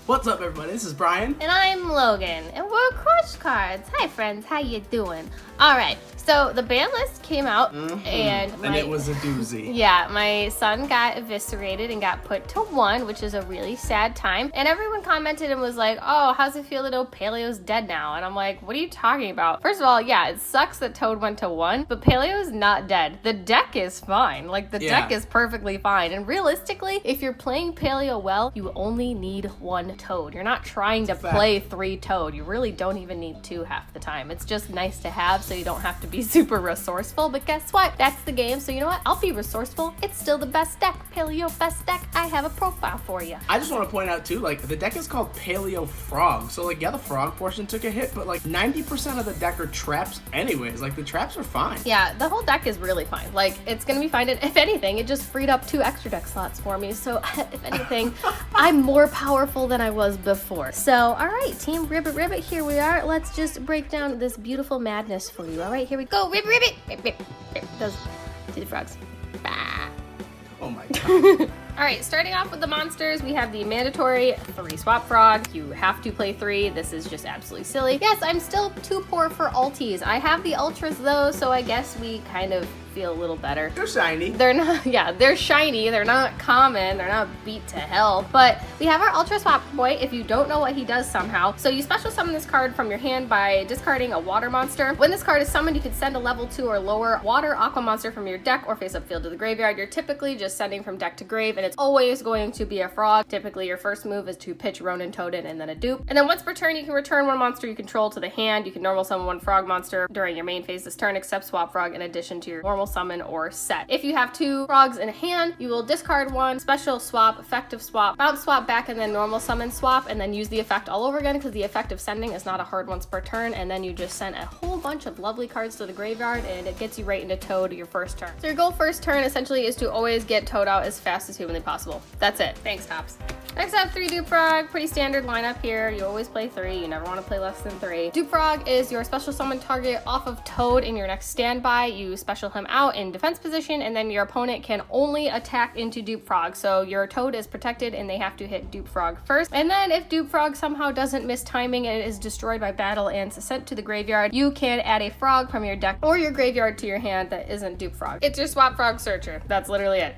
What's up, everybody? This is Brian. And I'm Logan, and we're Crush Cards. Hi, friends. How you doing? All right. So the ban list came out, and it was a doozy. Yeah, my son got eviscerated and got put to 1, which is a really sad time. And everyone commented and was like, "Oh, how's it feel to know Paleo's dead now?" And I'm like, "What are you talking about?" First of all, yeah, it sucks that Toad went to 1, but Paleo's not dead. The deck is fine. Like the deck is perfectly fine. And realistically, if you're playing Paleo well, you only need 1 Toad. You're not trying to play 3 Toad. You really don't even need 2 half the time. It's just nice to have so you don't have to be super resourceful. But guess what? That's the game. So you know what? I'll be resourceful. It's still the best deck. Paleo best deck. I have a profile for you. I just want to point out too, like the deck is called Paleo-Frog. So like, yeah, the frog portion took a hit, but like 90% of the deck are traps anyways. Like the traps are fine. Yeah, the whole deck is really fine. Like it's gonna be fine. And if anything, it just freed up 2 extra deck slots for me. So if anything, I'm more powerful than I was before. So all right, Team Ribbit Ribbit, here we are. Let's just break down this beautiful madness for you. All right, here we go. Ribbit Ribbit. Those do the frogs. Bah. Oh my god. All right, starting off with the monsters, we have the mandatory 3 swap frog. You have to play 3. This is just absolutely silly. Yes, I'm still too poor for ulties. I have the ultras though, so I guess we kind of feel a little better. They're shiny. They're not, yeah, they're shiny. They're not common. They're not beat to hell. But we have our Ultra Swap Boy if you don't know what he does somehow. So you special summon this card from your hand by discarding a water monster. When this card is summoned, you can send a level 2 or lower water aqua monster from your deck or face up field to the graveyard. You're typically just sending from deck to grave, and it's always going to be a frog. Typically, your first move is to pitch Ronin, Toadin, and then a dupe. And then once per turn, you can return 1 monster you control to the hand. You can normal summon 1 frog monster during your main phase this turn, except swap frog in addition to your normal summon or set. If you have 2 frogs in hand, you will discard 1, special swap, effective swap, bounce swap back, and then normal summon swap, and then use the effect all over again because the effect of sending is not a hard once per turn, and then you just send a whole bunch of lovely cards to the graveyard, and it gets you right into Toad your first turn. So your goal first turn essentially is to always get Toad out as fast as humanly possible. That's it. Thanks, Hops. Next up, 3 Dupe Frog. Pretty standard lineup here. You always play 3. You never want to play less than 3. Dupe Frog is your special summon target off of Toad in your next standby. You special him out in defense position, and then your opponent can only attack into Dupe Frog. So your Toad is protected and they have to hit Dupe Frog first. And then if Dupe Frog somehow doesn't miss timing and it is destroyed by battle and sent to the graveyard, you can add a frog from your deck or your graveyard to your hand that isn't Dupe Frog. It's your Swap Frog Searcher. That's literally it.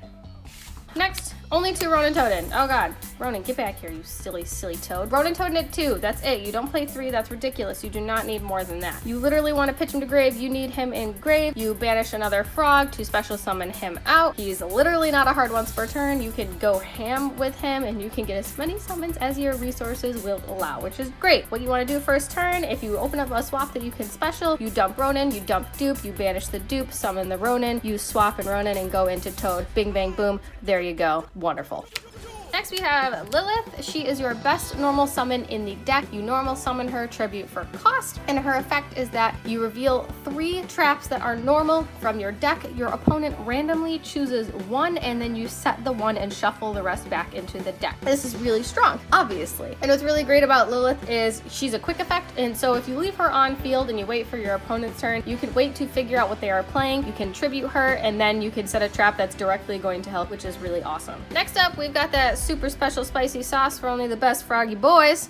Next, only 2 Ronin Toadin. Oh god. Ronin, get back here, you silly, silly Toad. Ronin Toadin at 2. That's it. You don't play 3. That's ridiculous. You do not need more than that. You literally want to pitch him to grave. You need him in grave. You banish another frog to special summon him out. He's literally not a hard once per turn. You can go ham with him, and you can get as many summons as your resources will allow, which is great. What you want to do first turn, if you open up a swap that you can special, you dump Ronin, you dump dupe, you banish the dupe, summon the Ronin, you swap and Ronin, and go into Toad. Bing, bang, boom. There you go. Wonderful. Next we have Lilith. She is your best normal summon in the deck. You normal summon her, tribute for cost, and her effect is that you reveal 3 traps that are normal from your deck. Your opponent randomly chooses 1, and then you set the 1 and shuffle the rest back into the deck. This is really strong, obviously. And what's really great about Lilith is she's a quick effect, and so if you leave her on field and you wait for your opponent's turn, you can wait to figure out what they are playing, you can tribute her, and then you can set a trap that's directly going to help, which is really awesome. Next up, we've got that super special spicy sauce for only the best froggy boys.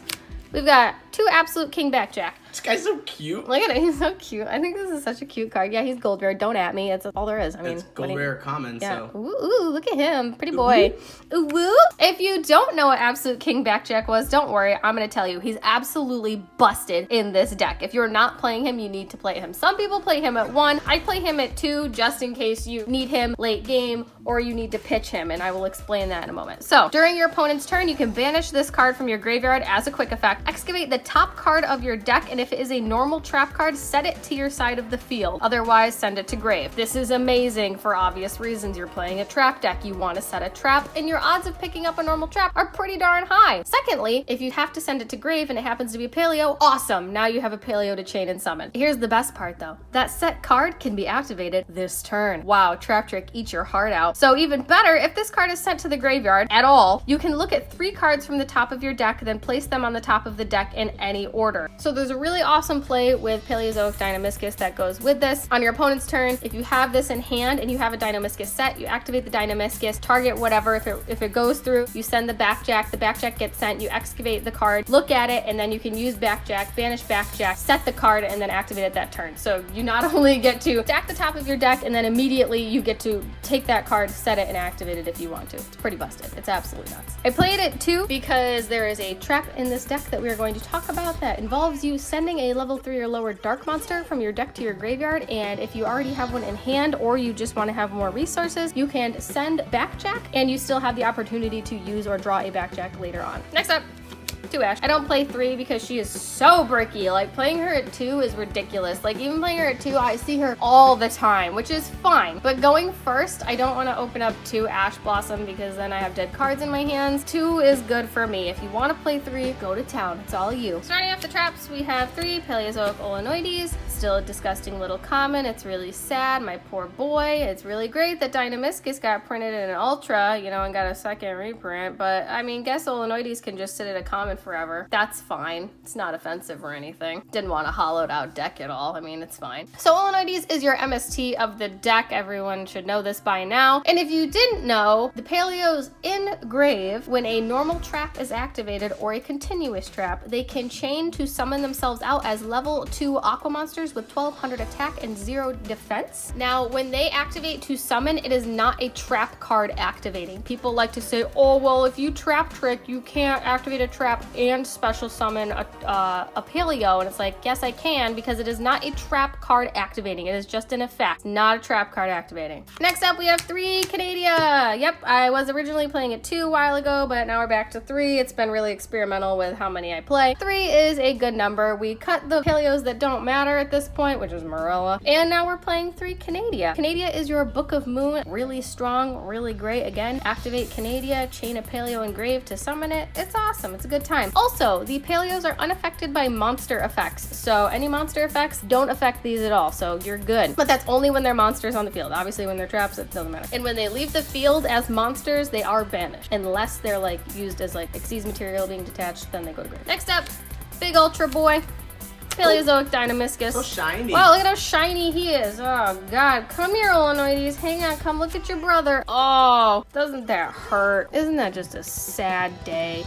We've got 2 absolute king backjack. This guy's so cute. Look at it, he's so cute. I think this is such a cute card. Yeah, he's gold rare. Don't at me. It's all there is. I mean, it's gold rare common, yeah. so. Ooh, look at him. Pretty boy. Ooh, woo. If you don't know what absolute king backjack was, don't worry. I'm going to tell you. He's absolutely busted in this deck. If you're not playing him, you need to play him. Some people play him at 1. I play him at 2 just in case you need him late game or you need to pitch him, and I will explain that in a moment. So, during your opponent's turn, you can banish this card from your graveyard as a quick effect. Excavate the top card of your deck, and if it is a normal trap card, set it to your side of the field. Otherwise, send it to grave. This is amazing for obvious reasons. You're playing a trap deck. You want to set a trap, and your odds of picking up a normal trap are pretty darn high. Secondly, if you have to send it to grave and it happens to be a Paleo, awesome. Now you have a Paleo to chain and summon. Here's the best part though. That set card can be activated this turn. Wow, Trap Trick, eat your heart out. So even better, if this card is sent to the graveyard at all, you can look at 3 cards from the top of your deck, then place them on the top of the deck in in any order. So there's a really awesome play with Paleozoic Dynamiscus that goes with this. On your opponent's turn, if you have this in hand and you have a Dynamiscus set, you activate the Dynamiscus, target whatever. If it goes through, you send the backjack gets sent, you excavate the card, look at it, and then you can use backjack, banish backjack, set the card, and then activate it that turn. So you not only get to stack the top of your deck, and then immediately you get to take that card, set it, and activate it if you want to. It's pretty busted. It's absolutely nuts. I played it too because there is a trap in this deck that we are going to talk about that involves you sending a level 3 or lower dark monster from your deck to your graveyard, and if you already have one in hand or you just want to have more resources, you can send backjack and you still have the opportunity to use or draw a backjack later on. Next up, 2 Ash. I don't play 3 because she is so bricky. Like, playing her at 2 is ridiculous. Like, even playing her at 2, I see her all the time, which is fine. But going first, I don't want to open up 2 Ash Blossom because then I have dead cards in my hands. 2 is good for me. If you want to play 3, go to town. It's all you. Starting off the traps, we have 3 Paleozoic Olenoides. Still a disgusting little common. It's really sad. My poor boy. It's really great that Dynamiscus got printed in an Ultra, you know, and got a second reprint. But, I mean, guess Olenoides can just sit at a common forever. That's fine. It's not offensive or anything. Didn't want a hollowed out deck at all. I mean, it's fine. So Olenoides is your MST of the deck. Everyone should know this by now. And if you didn't know, the Paleos engrave when a normal trap is activated or a continuous trap, they can chain to summon themselves out as level 2 aqua monsters with 1200 attack and 0 defense. Now, when they activate to summon, it is not a trap card activating. People like to say, oh, well, if you trap trick, you can't activate a trap and special summon a Paleo, and it's like, yes, I can, because it is not a trap card activating. It is just an effect, not a trap card activating. Next up, we have 3 Canadia. Yep, I was originally playing it 2 a while ago, but now we're back to 3. It's been really experimental with how many I play. 3 is a good number. We cut the Paleos that don't matter at this point, which is Morella, and now we're playing 3 Canadia. Canadia is your Book of Moon, really strong, really great. Again, activate Canadia, chain a Paleo engrave to summon it. It's awesome. It's a good time. Also, the Paleos are unaffected by monster effects, so any monster effects don't affect these at all, so you're good. But that's only when they're monsters on the field. Obviously, when they're traps, it doesn't matter. And when they leave the field as monsters, they are banished, unless they're like used as like Xyz material being detached, then they go to grave. Next up, big ultra boy, Paleozoic Dynamiscus. So shiny. Wow, look at how shiny he is. Oh, God. Come here, Olenoides. Hang on. Come look at your brother. Oh, doesn't that hurt? Isn't that just a sad day?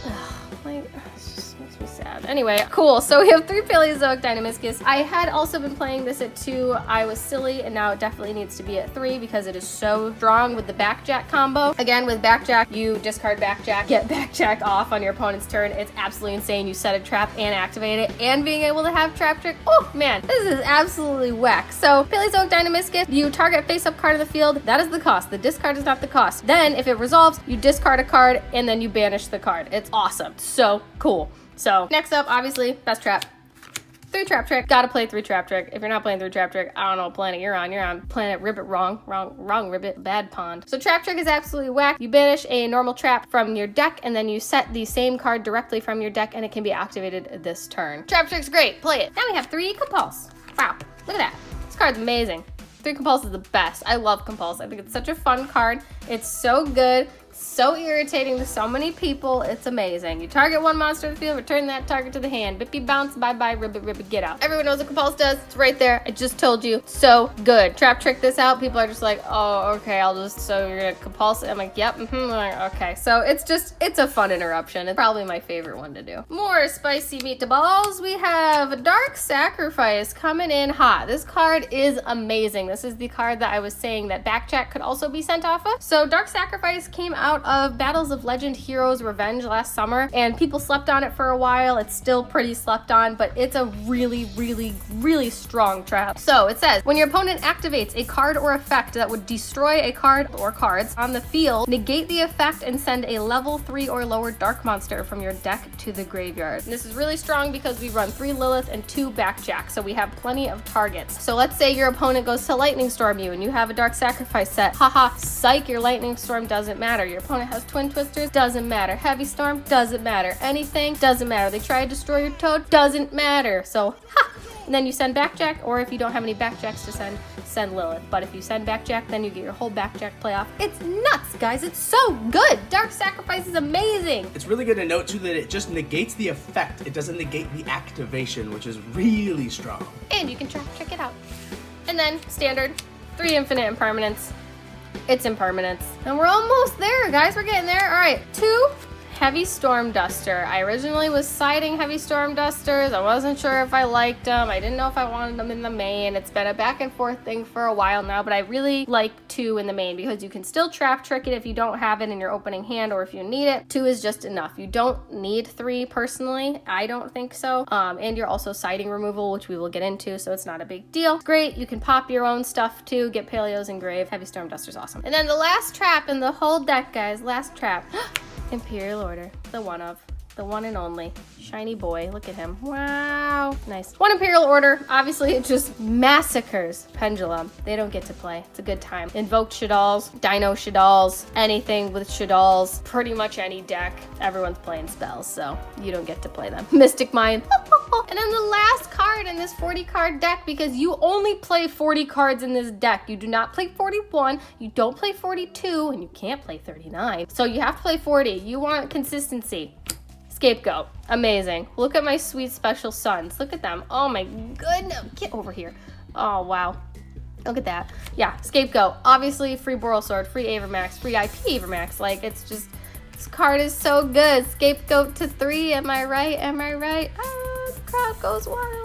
Like, it's just makes me sad. Anyway, cool. So we have 3 Paleozoic Dynamiscus. I had also been playing this at 2. I was silly, and now it definitely needs to be at 3 because it is so strong with the backjack combo. Again, with backjack, you discard backjack, get backjack off on your opponent's turn. It's absolutely insane. You set a trap and activate it, and being able to have trap trick. Oh, man, this is absolutely whack. So Paleozoic Dynamiscus, you target face-up card of the field. That is the cost. The discard is not the cost. Then, if it resolves, you discard a card, and then you banish the card. It's awesome. So cool. So next up, obviously, best trap. 3 trap trick. Gotta play 3 trap trick. If you're not playing 3 trap trick, I don't know what planet you're on. You're on planet Ribbit wrong Ribbit, bad pond. So trap trick is absolutely whack. You banish a normal trap from your deck, and then you set the same card directly from your deck, and it can be activated this turn. Trap trick's great. Play it. Now we have 3 Compulse. Wow, look at that. This card's amazing. 3 Compulse is the best. I love Compulse. I think it's such a fun card. It's so good. So irritating to so many people. It's amazing. You target 1 monster in the field, return that target to the hand. Bippy bounce, bye-bye, ribbit, get out. Everyone knows what Compulse does. It's right there. I just told you. So good. Trap trick this out. People are just like, oh, okay, so you're gonna Compulse it. I'm like, yep, okay. So it's a fun interruption. It's probably my favorite one to do. More spicy meatballs. We have Dark Sacrifice coming in hot. This card is amazing. This is the card that I was saying that backjack could also be sent off of. So Dark Sacrifice came out of Battles of Legend Heroes Revenge last summer, and people slept on it for a while. It's still pretty slept on, but it's a really, really, really strong trap. So it says, when your opponent activates a card or effect that would destroy a card or cards on the field, negate the effect and send a level 3 or lower dark monster from your deck to the graveyard. And this is really strong because we run 3 Lilith and 2 Backjack, so we have plenty of targets. So let's say your opponent goes to Lightning Storm you and you have a Dark Sacrifice set. Haha, psych, your Lightning Storm doesn't matter. Your opponent has Twin Twisters, doesn't matter. Heavy Storm, doesn't matter. Anything, doesn't matter. They try to destroy your Toad, doesn't matter. So, ha! and then you send back Jack, or if you don't have any back Jacks to send Lilith. But if you send back Jack, then you get your whole back Jack playoff. It's nuts, guys. It's so good. Dark Sacrifice is amazing. It's really good to note too that it just negates the effect. It doesn't negate the activation, which is really strong. And you can check it out. And then standard, 3 infinite impermanents. It's impermanence. And we're almost there, guys. We're getting there. All right, 2 Heavy Storm Duster. I originally was siding Heavy Storm Dusters. I wasn't sure if I liked them. I didn't know if I wanted them in the main. It's been a back and forth thing for a while now, but I really like 2 in the main because you can still trap trick it if you don't have it in your opening hand or if you need it. 2 is just enough. You don't need 3 personally. I don't think so. And you're also siding removal, which we will get into, so it's not a big deal. It's great. You can pop your own stuff too. Get Paleos engraved. Heavy Storm Duster's awesome. And then the last trap in the whole deck, guys. Last trap. Imperial Order, the one and only shiny boy. Look at him. Wow, nice. 1 Imperial Order. Obviously, it just massacres Pendulum. They don't get to play. It's a good time. Invoke Shaddolls, Dino Shaddolls, anything with Shaddolls. Pretty much any deck. Everyone's playing spells, so you don't get to play them. Mystic Mind. And then the last card in this 40 card deck, because you only play 40 cards in this deck. You do not play 41, you don't play 42, and you can't play 39. So you have to play 40. You want consistency. Scapegoat. Amazing. Look at my sweet special sons. Look at them. Oh my goodness. Get over here. Oh, wow. Look at that. Yeah, Scapegoat. Obviously, free Boral Sword, free Avermax, free IP Avermax. Like, it's just, this card is so good. Scapegoat to 3. Am I right? Am I right? The crowd goes wild.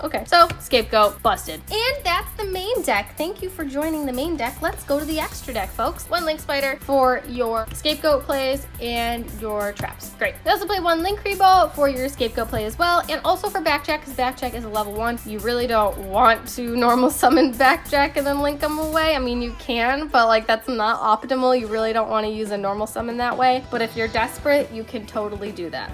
Okay, so Scapegoat busted. And that's the main deck. Thank you for joining the main deck. Let's go to the extra deck, folks. 1 Link Spider for your Scapegoat plays and your traps. Great. They also play 1 Link Rebo for your Scapegoat play as well, and also for Backjack, because Backjack is a level 1. You really don't want to normal summon Backjack and then link them away. I mean, you can, but like that's not optimal. You really don't want to use a normal summon that way. But if you're desperate, you can totally do that.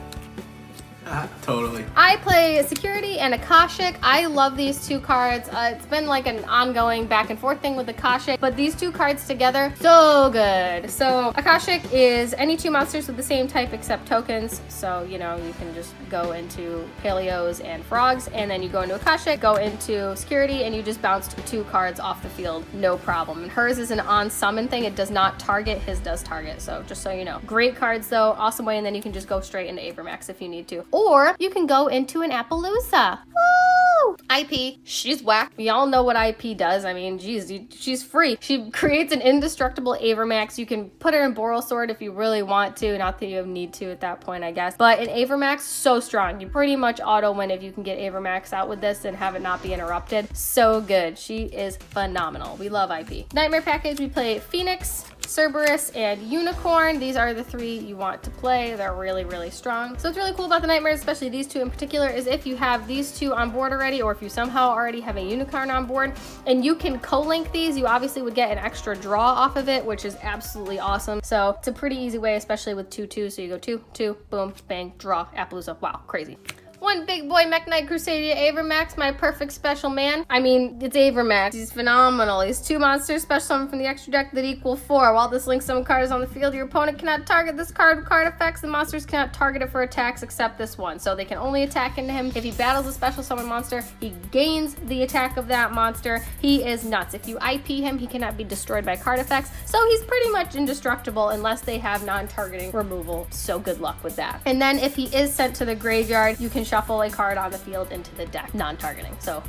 Totally. I play Security and Akashic. I love these 2 cards. It's been like an ongoing back and forth thing with Akashic, but these 2 cards together, so good. So Akashic is any 2 monsters with the same type except tokens. So, you know, you can just go into Paleos and Frogs, and then you go into Akashic, go into Security, and you just bounced 2 cards off the field, no problem. And hers is an on-summon thing. It does not target. His does target. So just so you know. Great cards though, awesome way, and then you can just go straight into Avermax if you need to. Or you can go into an Appaloosa. Woo! IP, she's whack. We all know what IP does. I mean, geez, she's free. She creates an indestructible Avermax. You can put her in Boral Sword if you really want to. Not that you need to at that point, I guess. But in Avermax, so strong. You pretty much auto win if you can get Avermax out with this and have it not be interrupted. So good. She is phenomenal. We love IP. Nightmare package, we play Phoenix, Cerberus, and Unicorn. These are the 3 you want to play. They're really, really strong. So what's really cool about the Nightmares, especially these 2 in particular, is if you have these 2 on board already, or if you somehow already have a Unicorn on board, and you can co-link these, you obviously would get an extra draw off of it, which is absolutely awesome. So it's a pretty easy way, especially with 2/2. So you go 2, 2, boom, bang, draw, Appaloosa. Wow, crazy. 1 Big Boy Mech Knight Crusadia Avermax, my perfect special man. I mean, it's Avermax. He's phenomenal. He's 2 monsters, special summon from the extra deck that equal 4. While this links summon card is on the field, your opponent cannot target this card with card effects. The monsters cannot target it for attacks except this one. So they can only attack into him. If he battles a special summon monster, he gains the attack of that monster. He is nuts. If you IP him, he cannot be destroyed by card effects. So he's pretty much indestructible unless they have non-targeting removal. So good luck with that. And then if he is sent to the graveyard, you can shuffle a card on the field into the deck, non-targeting. So,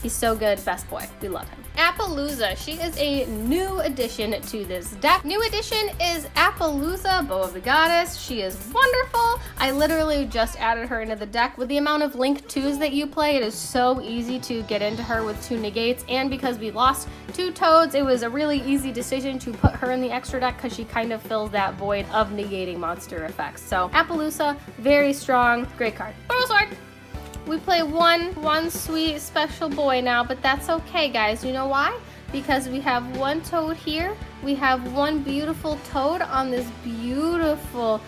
he's so good, best boy. We love him. Appaloosa, she is a new addition to this deck. New addition is Appaloosa, Bow of the Goddess. She is wonderful. I literally just added her into the deck. With the amount of Link 2s that you play, it is so easy to get into her with 2 negates, and because we lost 2 Toads, it was a really easy decision to put her in the extra deck because she kind of fills that void of negating monster effects. So Appaloosa, very strong, great card. Boral Sword. We play one sweet special boy now, but that's okay, guys. You know why? Because we have 1 Toad here. We have 1 beautiful Toad on this beautiful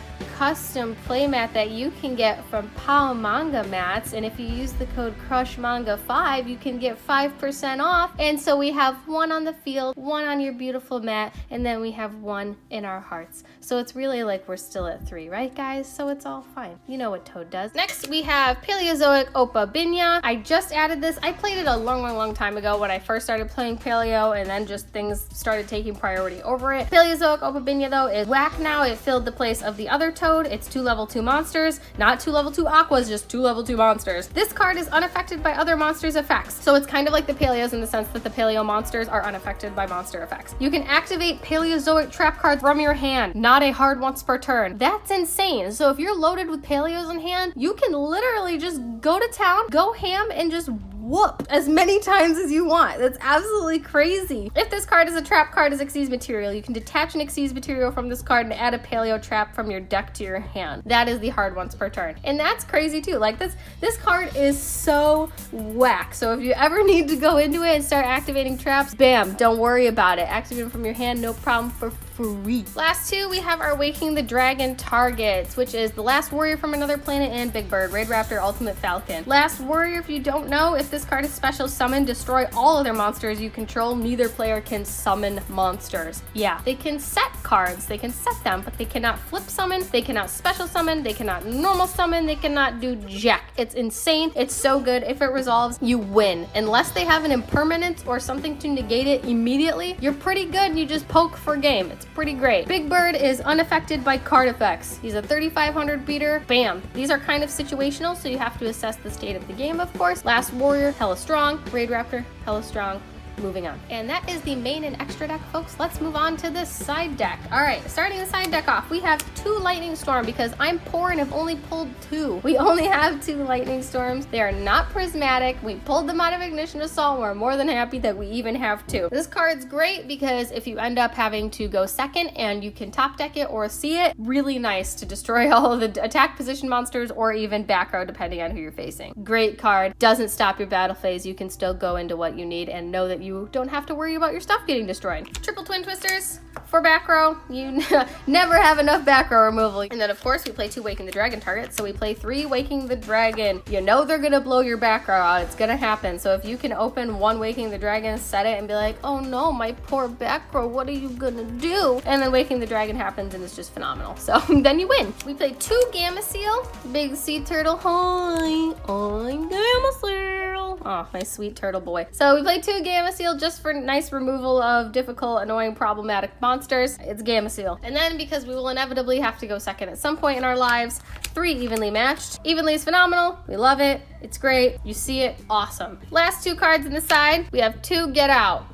custom playmat that you can get from Pal Manga Mats, and if you use the code CrushManga5, you can get 5% off. And so we have one on the field, one on your beautiful mat, and then we have one in our hearts. So it's really like we're still at 3, right guys? So it's all fine. You know what Toad does. Next we have Paleozoic Opa Binya. I just added this. I played it a long time ago when I first started playing Paleo, and then just things started taking priority over it. Paleozoic Opa Binya though is whack now. It filled the place of the other Toad. It's 2 level 2 monsters, not 2 level 2 aquas, just 2 level 2 monsters. This card is unaffected by other monsters' effects. So it's kind of like the Paleos in the sense that the Paleo monsters are unaffected by monster effects. You can activate Paleozoic trap cards from your hand, not a hard once per turn. That's insane. So if you're loaded with Paleos in hand, you can literally just go to town, go ham, and just whoop as many times as you want. That's absolutely crazy. If this card is a trap card as Xyz material, you can detach an Xyz material from this card and add a Paleo trap from your deck to your hand. That is the hard once per turn. And that's crazy too. Like this card is so whack. So if you ever need to go into it and start activating traps, bam, don't worry about it. Activate them from your hand, no problem, for free. Last two, we have our Waking the Dragon targets, which is the Last Warrior from Another Planet and Big Bird, Raid Raptor, Ultimate Falcon. Last Warrior, if you don't know, if this card is special summon, destroy all other monsters you control. Neither player can summon monsters. Yeah, they can set cards, they can set them, but they cannot flip summon, they cannot special summon, they cannot normal summon, they cannot do jack. It's insane. It's so good. If it resolves, you win. Unless they have an impermanence or something to negate it immediately, you're pretty good and you just poke for game. It's pretty great. Big Bird is unaffected by card effects. He's a 3500 beater. Bam. These are kind of situational, so you have to assess the state of the game, of course. Last Warrior, hella strong. Raid Raptor, hella strong. Moving on. And that is the main and extra deck, folks. Let's move on to the side deck. All right, starting the side deck off, we have 2 Lightning Storm because I'm poor and have only pulled 2. We only have 2 Lightning Storms. They are not prismatic. We pulled them out of Ignition Assault. We're more than happy that we even have 2. This card's great because if you end up having to go second and you can top deck it or see it, really nice to destroy all of the attack position monsters or even back row depending on who you're facing. Great card. Doesn't stop your battle phase. You can still go into what you need and know that you don't have to worry about your stuff getting destroyed. Triple Twin Twisters for back row. You never have enough back row removal. And then of course we play 2 Waking the Dragon targets. So we play 3 Waking the Dragon. You know they're gonna blow your back row out. It's gonna happen. So if you can open 1 Waking the Dragon, set it and be like, oh no, my poor back row, what are you gonna do? And then Waking the Dragon happens and it's just phenomenal. So then you win. We play 2 Gamma Seal. Big sea turtle. Hi, I'm Gamma Seal. Oh, my sweet turtle boy. So we play 2 Gamma Seal just for nice removal of difficult, annoying, problematic monsters. It's Gamma Seal. And then because we will inevitably have to go second at some point in our lives, 3 Evenly Matched. Evenly is phenomenal. We love it. It's great. You see it. Awesome. Last 2 cards in the side, we have 2 Get Out.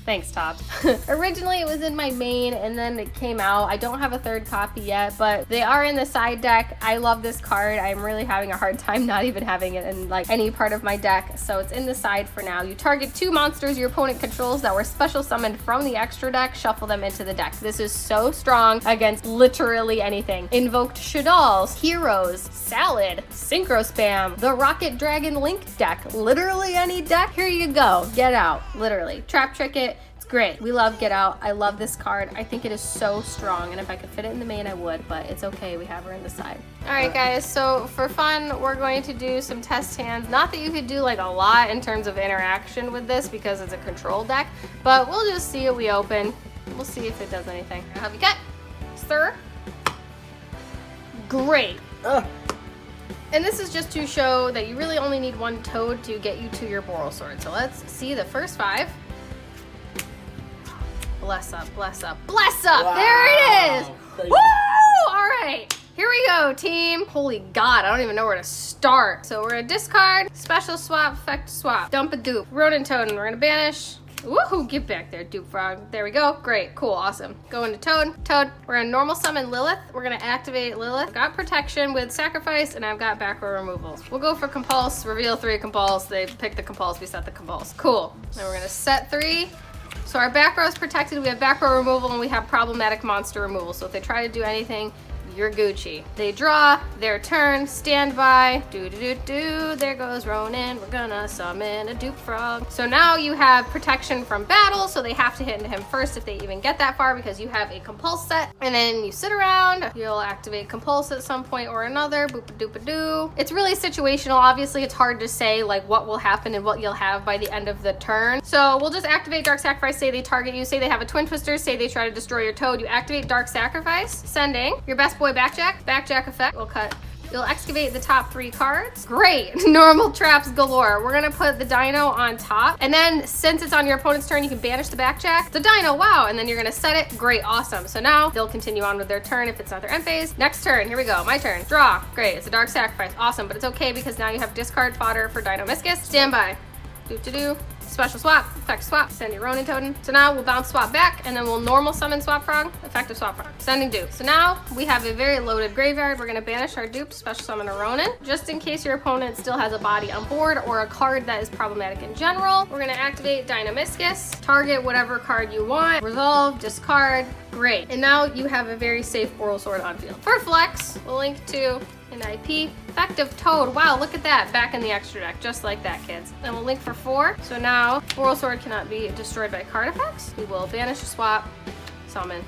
Thanks, Top. Originally, it was in my main, and then it came out. I don't have a 3rd copy yet, but they are in the side deck. I love this card. I'm really having a hard time not even having it in like any part of my deck, so it's in the side for now. You target 2 monsters your opponent controls that were special summoned from the extra deck, shuffle them into the deck. This is so strong against literally anything. Invoked Shaddolls, Heroes, Salad, Synchro Spam, the Rocket Dragon Link deck. Literally any deck. Here you go. Get Out. Literally. Trap Trick it. Great. We love Get Out. I love this card. I think it is so strong, and if I could fit it in the main, I would, but it's okay. We have her in the side. All right, guys, so for fun, we're going to do some test hands. Not that you could do like a lot in terms of interaction with this because it's a control deck, but we'll just see what we open. We'll see if it does anything. I'll have you cut, sir. Great. And this is just to show that you really only need 1 Toad to get you to your Boral Sword. So let's see the first 5. Bless up, bless up, bless up! Wow. There it is! Crazy. Woo! All right, here we go, team. Holy God, I don't even know where to start. So we're gonna discard, special swap, effect swap, dump a dupe, Rodent Toad, and we're gonna banish. Woohoo, get back there, Dupe Frog. There we go, great, cool, awesome. Go into Toad, we're gonna normal summon Lilith. We're gonna activate Lilith. I've got protection with sacrifice, and I've got back row removals. We'll go for Compulse, reveal 3 Compulse. They pick the Compulse, we set the Compulse. Cool, then we're gonna set 3. So our back row is protected, we have back row removal, and we have problematic monster removal. So if they try to do anything, you're Gucci. They draw, their turn, stand by, do, there goes Ronin, we're gonna summon a dupe frog. So now you have protection from battle, so they have to hit into him first if they even get that far because you have a compulse set, and then you sit around, you'll activate compulse at some point or another, boop-a-doop-a-doo. It's really situational. Obviously, it's hard to say like what will happen and what you'll have by the end of the turn. So we'll just activate Dark Sacrifice, say they target you, say they have a Twin Twister, say they try to destroy your toad, you activate Dark Sacrifice, sending your best boy Backjack effect will cut. You'll excavate the top 3 cards. Great, normal traps galore. We're gonna put the dino on top, and then since it's on your opponent's turn, you can banish the Backjack, the dino, wow, and then you're gonna set it. Great, awesome. So now they'll continue on with their turn if it's not their end phase. Next turn, here we go, my turn. Draw, great, it's a Dark Sacrifice, awesome, but it's okay because now you have discard fodder for Dino Miscus. Stand by, do. Special swap, effect swap, send your Ronin Totem. So now we'll bounce swap back, and then we'll normal summon Swap Frog, effective Swap Frog, sending dupe. So now we have a very loaded graveyard. We're gonna banish our dupe, special summon a Ronin, just in case your opponent still has a body on board or a card that is problematic in general. We're gonna activate Dynamiscus, target whatever card you want, resolve, discard, great. And now you have a very safe Oral Sword on field. For flex, we'll link to an IP. Effective Toad. Wow, look at that. Back in the extra deck. Just like that, kids. And we'll link for 4. So now, Oral Sword cannot be destroyed by card effects. We will banish a swap, summon,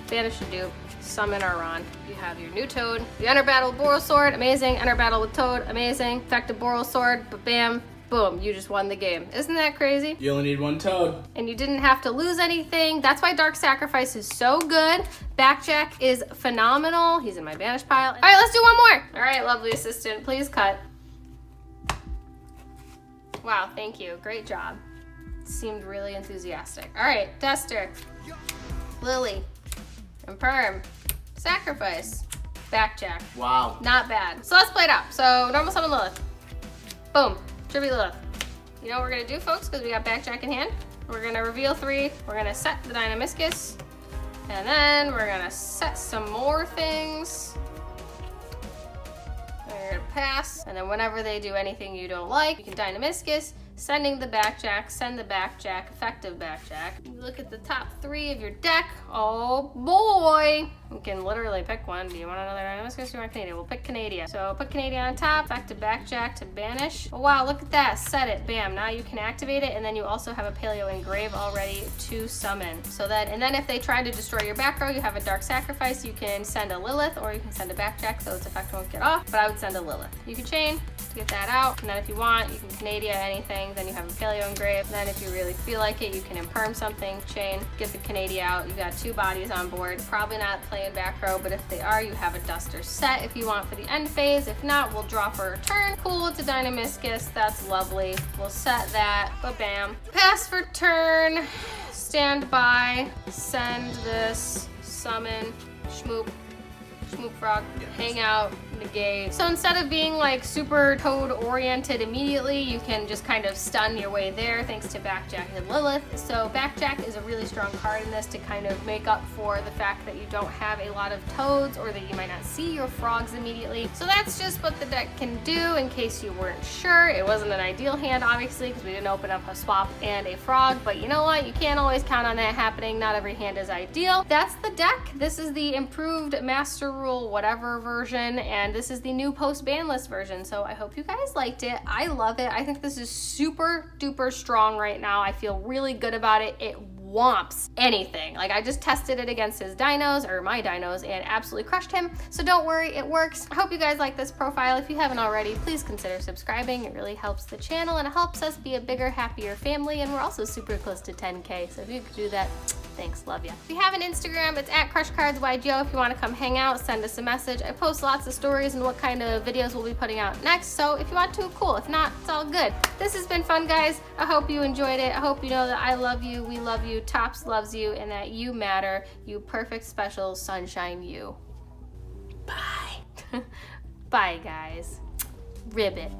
banish a dupe, summon our Ron. You have your new Toad. You enter battle with Oral Sword. Amazing. Enter battle with Toad. Amazing. Effective Oral Sword. But bam. Boom, you just won the game. Isn't that crazy? You only need 1 toad. And you didn't have to lose anything. That's why Dark Sacrifice is so good. Backjack is phenomenal. He's in my banish pile. All right, let's do one more. All right, lovely assistant, please cut. Wow, thank you, great job. Seemed really enthusiastic. All right, Duster, Lily, and Perm, Sacrifice, Backjack. Wow. Not bad. So let's play it out. So normal summon Lilith. Boom. Tribute Lilith. You know what we're gonna do, folks, because we got Backjack in hand? We're gonna reveal 3, we're gonna set the Dynamiscus, and then we're gonna set some more things. We're gonna pass, and then whenever they do anything you don't like, you can Dynamiscus, sending the Backjack, send the Backjack, effective Backjack. You look at the top 3 of your deck. Oh boy! You can literally pick one. Do you want another Dynamiscus? Do you want Canadian? We'll pick Canadian. So put Canadian on top, effective Backjack to banish. Oh wow, look at that. Set it. Bam. Now you can activate it, and then you also have a Paleo Engrave already to summon. So that, and then if they try to destroy your back row, you have a Dark Sacrifice. You can send a Lilith, or you can send a Backjack, so its effect won't get off. But I would send a Lilith. You can chain to get that out, and then if you want, you can Canadian anything. Then you have a Paleo Engrave. And then if you really feel like it, you can imperm something, chain, get the Canadian out. You've got 2 bodies on board. Probably not playing back row, but if they are, you have a Duster set if you want for the end phase. If not, we'll draw for a turn. Cool, it's a Dynamiscus. That's lovely. We'll set that, but bam. Pass for turn, stand by, send this, summon, Schmoop Frog, hang out, negate. So instead of being like super toad oriented immediately, you can just kind of stun your way there thanks to Backjack and Lilith. So Backjack is a really strong card in this to kind of make up for the fact that you don't have a lot of toads or that you might not see your frogs immediately. So that's just what the deck can do in case you weren't sure. It wasn't an ideal hand, obviously, because we didn't open up a swap and a frog, but you know what? You can't always count on that happening. Not every hand is ideal. That's the deck. This is the improved Master Rule whatever version, and this is the new post ban list version. So I hope you guys liked it. I love it. I think this is super duper strong right now. I feel really good about it. It whomps anything. Like, I just tested it against his dinos, or my dinos, and absolutely crushed him. So don't worry, it works. I hope you guys like this profile. If you haven't already, please consider subscribing. It really helps the channel and it helps us be a bigger, happier family, and we're also super close to 10K. So if you could do that, thanks, love ya. If you have an Instagram, it's at CrushCardsYGO. If you want to come hang out, send us a message. I post lots of stories and what kind of videos we'll be putting out next. So if you want to, cool. If not, it's all good. This has been fun, guys. I hope you enjoyed it. I hope you know that I love you, we love you, Tops loves you, and that you matter. You perfect, special, sunshine you. Bye. Bye, guys. Ribbit.